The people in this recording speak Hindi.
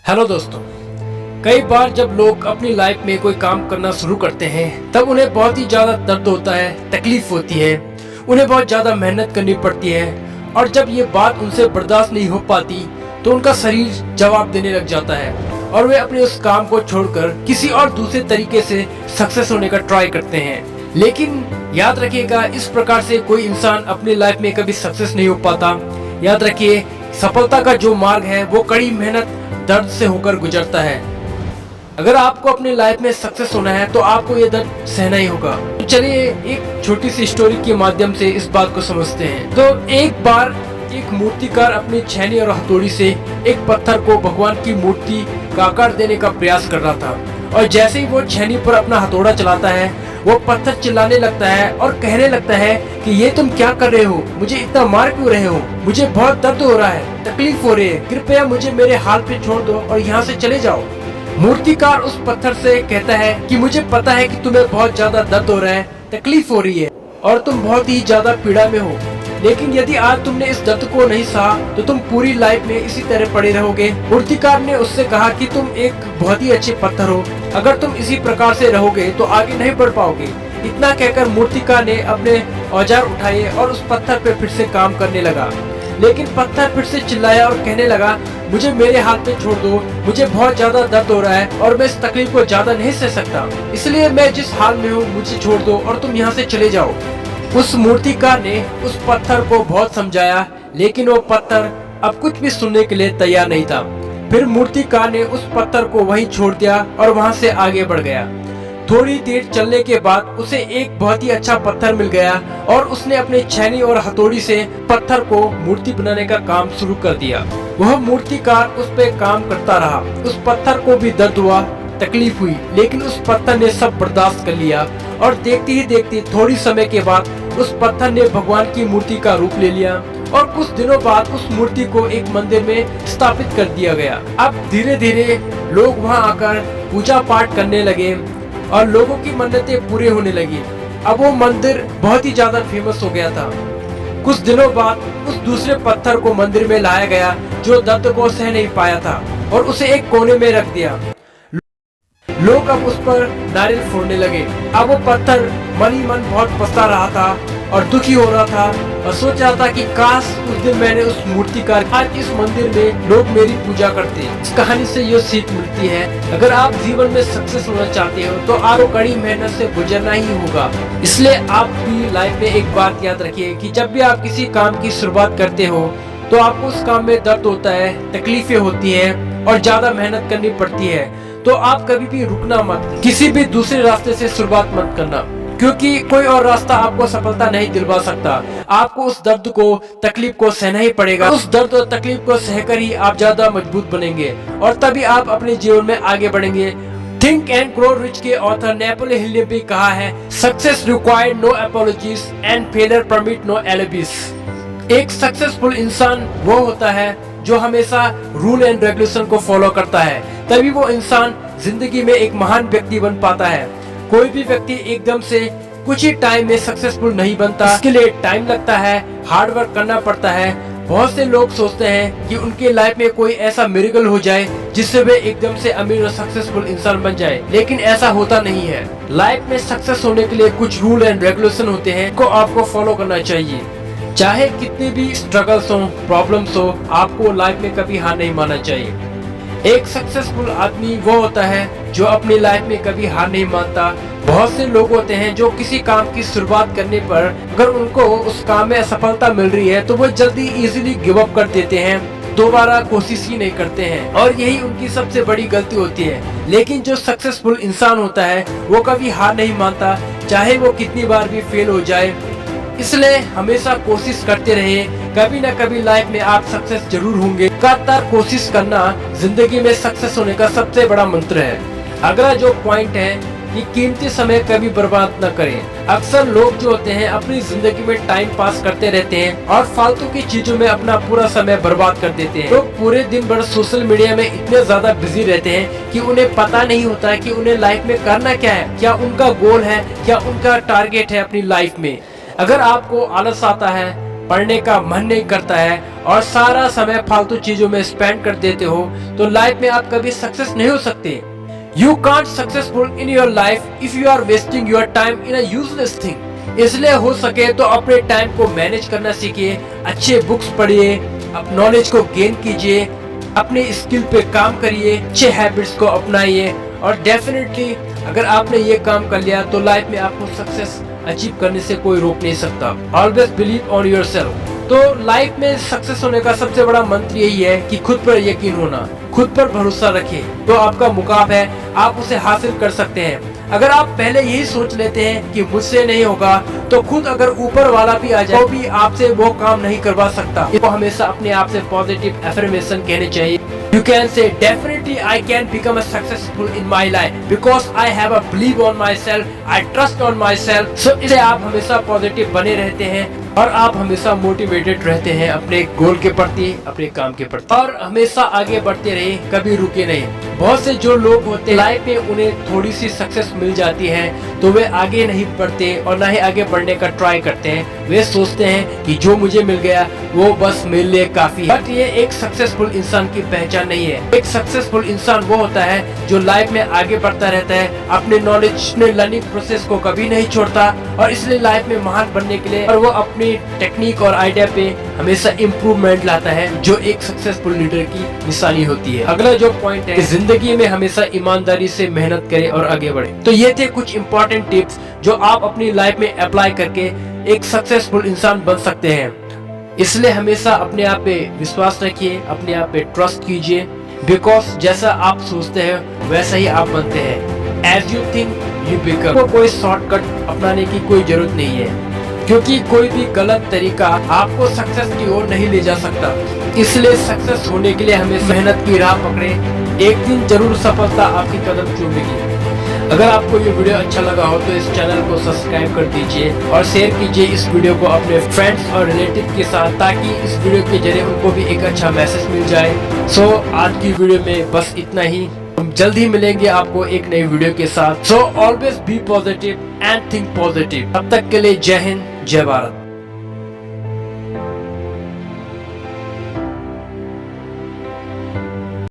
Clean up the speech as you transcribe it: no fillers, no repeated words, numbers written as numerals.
हेलो दोस्तों, कई बार जब लोग अपनी लाइफ में कोई काम करना शुरू करते हैं तब उन्हें बहुत ही ज़्यादा दर्द होता है, तकलीफ होती है, उन्हें बहुत ज़्यादा मेहनत करनी पड़ती है और जब ये बात उनसे बर्दाश्त नहीं हो पाती तो उनका शरीर जवाब देने लग जाता है और वे अपने उस काम को छोड़कर किसी और दूसरे तरीके से सक्सेस होने का ट्राई करते हैं। लेकिन याद रखिएगा, इस प्रकार से कोई इंसान अपनी लाइफ में कभी सक्सेस नहीं हो पाता। याद रखिए, सफलता का जो मार्ग है वो कड़ी मेहनत दर्द से होकर गुजरता है। अगर आपको अपनी लाइफ में सक्सेस होना है तो आपको ये दर्द सहना ही होगा। तो चलिए एक छोटी सी स्टोरी के माध्यम से इस बात को समझते हैं। तो एक बार एक मूर्तिकार अपनी छेनी और हथौड़ी से एक पत्थर को भगवान की मूर्ति का आकार देने का प्रयास कर रहा था और जैसे ही वो छेनी पर अपना हथौड़ा चलाता है वो पत्थर चिल्लाने लगता है और कहने लगता है कि ये तुम क्या कर रहे हो, मुझे इतना मार क्यों रहे हो, मुझे बहुत दर्द हो रहा है, तकलीफ हो रही है, कृपया मुझे मेरे हाल पे छोड़ दो और यहाँ से चले जाओ। मूर्तिकार उस पत्थर से कहता है कि मुझे पता है कि तुम्हें बहुत ज्यादा दर्द हो रहा है, तकलीफ हो रही है और तुम बहुत ही ज्यादा पीड़ा में हो, लेकिन यदि आज तुमने इस दर्द को नहीं सहा तो तुम पूरी लाइफ में इसी तरह पड़े रहोगे। मूर्तिकार ने उससे कहा कि तुम एक बहुत ही अच्छे पत्थर हो, अगर तुम इसी प्रकार से रहोगे तो आगे नहीं बढ़ पाओगे। इतना कहकर मूर्तिकार ने अपने औजार उठाए और उस पत्थर पे फिर से काम करने लगा, लेकिन पत्थर फिर से चिल्लाया और कहने लगा, मुझे मेरे हाथ पे छोड़ दो, मुझे बहुत ज्यादा दर्द हो रहा है और मैं इस तकलीफ को ज्यादा नहीं सह सकता, इसलिए मैं जिस हाल में हूँ मुझे छोड़ दो और तुम यहाँ से चले जाओ। उस मूर्तिकार ने उस पत्थर को बहुत समझाया, लेकिन वो पत्थर अब कुछ भी सुनने के लिए तैयार नहीं था। फिर मूर्तिकार ने उस पत्थर को वहीं छोड़ दिया और वहां से आगे बढ़ गया। थोड़ी देर चलने के बाद उसे एक बहुत ही अच्छा पत्थर मिल गया और उसने अपने छेनी और हथौड़ी से पत्थर को मूर्ति बनाने का काम शुरू कर दिया। वह मूर्तिकार उस पे काम करता रहा। उस पत्थर को भी दर्द हुआ, तकलीफ हुई, लेकिन उस पत्थर ने सब बर्दाश्त कर लिया और देखते ही देखते थोड़ी समय के बाद उस पत्थर ने भगवान की मूर्ति का रूप ले लिया और कुछ दिनों बाद उस मूर्ति को एक मंदिर में स्थापित कर दिया गया। अब धीरे धीरे लोग वहां आकर पूजा पाठ करने लगे और लोगों की मन्नतें पूरी होने लगी। अब वो मंदिर बहुत ही ज्यादा फेमस हो गया था। कुछ दिनों बाद उस दूसरे पत्थर को मंदिर में लाया गया जो दर्द को सह नहीं पाया था और उसे एक कोने में रख दिया। लोग अब उस पर नारियल फोड़ने लगे। अब वो पत्थर मन ही मन बहुत पछता रहा था और दुखी हो रहा था और सोच रहा था कि काश उस दिन मैंने उस मूर्तिकार, आज इस मंदिर में लोग मेरी पूजा करते। इस कहानी से ये सीख मिलती है, अगर आप जीवन में सक्सेस होना चाहते हो तो आपको कड़ी मेहनत से गुजरना ही होगा। इसलिए आप भी लाइफ में एक बात याद रखिए कि जब भी आप किसी काम की शुरुआत करते हो तो आपको उस काम में दर्द होता है, तकलीफें होती है और ज्यादा मेहनत करनी पड़ती है। तो आप कभी भी रुकना मत, किसी भी दूसरे रास्ते से शुरुआत मत करना, क्योंकि कोई और रास्ता आपको सफलता नहीं दिलवा सकता। आपको उस दर्द को, तकलीफ को सहना ही पड़ेगा। उस दर्द और तकलीफ को सहकर ही आप ज्यादा मजबूत बनेंगे और तभी आप अपने जीवन में आगे बढ़ेंगे। थिंक एंड ग्रो रिच के ऑथर नेपोलियन हिल ने भी कहा है, success required no apologies and failure permit no alibis. एक सक्सेसफुल इंसान वो होता है जो हमेशा रूल एंड रेगुलेशन को फॉलो करता है, तभी वो इंसान जिंदगी में एक महान व्यक्ति बन पाता है। कोई भी व्यक्ति एकदम से कुछ ही टाइम में सक्सेसफुल नहीं बनता, इसके लिए टाइम लगता है, हार्ड वर्क करना पड़ता है। बहुत से लोग सोचते हैं कि उनके लाइफ में कोई ऐसा मिरेकल हो जाए जिससे वे एकदम से अमीर और सक्सेसफुल इंसान बन जाए, लेकिन ऐसा होता नहीं है। लाइफ में सक्सेस होने के लिए कुछ रूल एंड रेगुलेशन होते हैं को आपको फॉलो करना चाहिए। चाहे कितनी भी स्ट्रगल्स हो, प्रॉब्लम्स हो, आपको लाइफ में कभी हार नहीं मानना चाहिए। एक सक्सेसफुल आदमी वो होता है जो अपनी लाइफ में कभी हार नहीं मानता। बहुत से लोग होते हैं जो किसी काम की शुरुआत करने पर अगर उनको उस काम में असफलता मिल रही है तो वो जल्दी इजीली गिव अप कर देते हैं, दोबारा कोशिश ही नहीं करते हैं और यही उनकी सबसे बड़ी गलती होती है। लेकिन जो सक्सेसफुल इंसान होता है वो कभी हार नहीं मानता, चाहे वो कितनी बार भी फेल हो जाए। इसलिए हमेशा कोशिश करते रहे, कभी न कभी लाइफ में आप सक्सेस जरूर होंगे। लगातार कोशिश करना जिंदगी में सक्सेस होने का सबसे बड़ा मंत्र है। अगला जो पॉइंट है कि कीमती समय कभी बर्बाद न करें। अक्सर लोग जो होते हैं अपनी जिंदगी में टाइम पास करते रहते हैं और फालतू की चीजों में अपना पूरा समय बर्बाद कर देते हैं। लोग पूरे दिन भर सोशल मीडिया में इतने ज्यादा बिजी रहते हैं कि उन्हें पता नहीं होता है कि उन्हें लाइफ में करना क्या है, क्या उनका गोल है, क्या उनका टारगेट है अपनी लाइफ में। अगर आपको आलस आता है पढ़ने का मन नहीं करता है और सारा समय फालतू चीजों में स्पेंड कर देते हो तो लाइफ में आप कभी सक्सेस नहीं हो सकते। You can't successful in your life if you are wasting your time in a useless thing. इसलिए हो सके तो अपने टाइम को मैनेज करना सीखिए, अच्छे बुक्स पढ़िए, अपने नॉलेज को गेन कीजिए, अपने स्किल पे काम करिए, अच्छे हैबिट्स को अपनाइए और डेफिनेटली अगर आपने ये काम कर लिया तो लाइफ में आपको सक्सेस अचीव करने से कोई रोक नहीं सकता। Always believe on yourself. तो लाइफ में सक्सेस होने का सबसे बड़ा मंत्र यही है कि खुद पर यकीन होना, खुद पर भरोसा रखिए। तो आपका मुकाम है, आप उसे हासिल कर सकते हैं। अगर आप पहले यही सोच लेते हैं कि मुझसे नहीं होगा तो खुद अगर ऊपर वाला भी आ जाए तो भी आपसे वो काम नहीं करवा सकता। तो हमेशा अपने आप से पॉजिटिव एफर्मेशन कहने चाहिए। You can say definitely I can become a successful in my life because I have a belief on myself, I trust on myself। So इससे आप हमेशा पॉजिटिव बने रहते हैं और आप हमेशा मोटिवेटेड रहते हैं अपने गोल के प्रति, अपने काम के प्रति और हमेशा आगे बढ़ते रहे, कभी रुके नहीं। बहुत से जो लोग होते हैं लाइफ में उन्हें थोड़ी सी सक्सेस मिल जाती है तो वे आगे नहीं बढ़ते और ना ही आगे बढ़ने का ट्राई करते हैं। वे सोचते हैं कि जो मुझे मिल गया वो बस मेरे लिए काफी है। बट ये एक सक्सेसफुल इंसान की पहचान नहीं है। एक सक्सेसफुल इंसान वो होता है जो लाइफ में आगे बढ़ता रहता है, अपने नॉलेज अपने लर्निंग प्रोसेस को कभी नहीं छोड़ता और इसलिए लाइफ में महान बनने के लिए और वो अपनी टेक्निक और आइडिया पे हमेशा इम्प्रूवमेंट लाता है, जो एक सक्सेसफुल लीडर की निशानी होती है। अगला जो पॉइंट है, जिंदगी में हमेशा ईमानदारी से मेहनत करें और आगे बढ़े। तो ये थे कुछ इंपॉर्टेंट टिप्स जो आप अपनी लाइफ में अप्लाई करके एक सक्सेसफुल इंसान बन सकते हैं। इसलिए हमेशा अपने आप पे विश्वास रखिए, अपने आप पे ट्रस्ट कीजिए, बिकॉज जैसा आप सोचते हैं वैसा ही आप बनते हैं। As you think you become. कोई शॉर्टकट अपनाने की कोई जरूरत नहीं है क्योंकि कोई भी गलत तरीका आपको सक्सेस की ओर नहीं ले जा सकता। इसलिए सक्सेस होने के लिए हमें मेहनत की राह पकड़े, एक दिन जरूर सफलता आपकी कदम चूमेगी। अगर आपको ये वीडियो अच्छा लगा हो तो इस चैनल को सब्सक्राइब कर दीजिए और शेयर कीजिए इस वीडियो को अपने फ्रेंड्स और रिलेटिव के साथ ताकि इस वीडियो के जरिए उनको भी एक अच्छा मैसेज मिल जाए। सो आज की वीडियो में बस इतना ही। हम जल्द ही मिलेंगे आपको एक नई वीडियो के साथ। So always be positive and think positive. तब तक के लिए जय हिंद, जय भारत।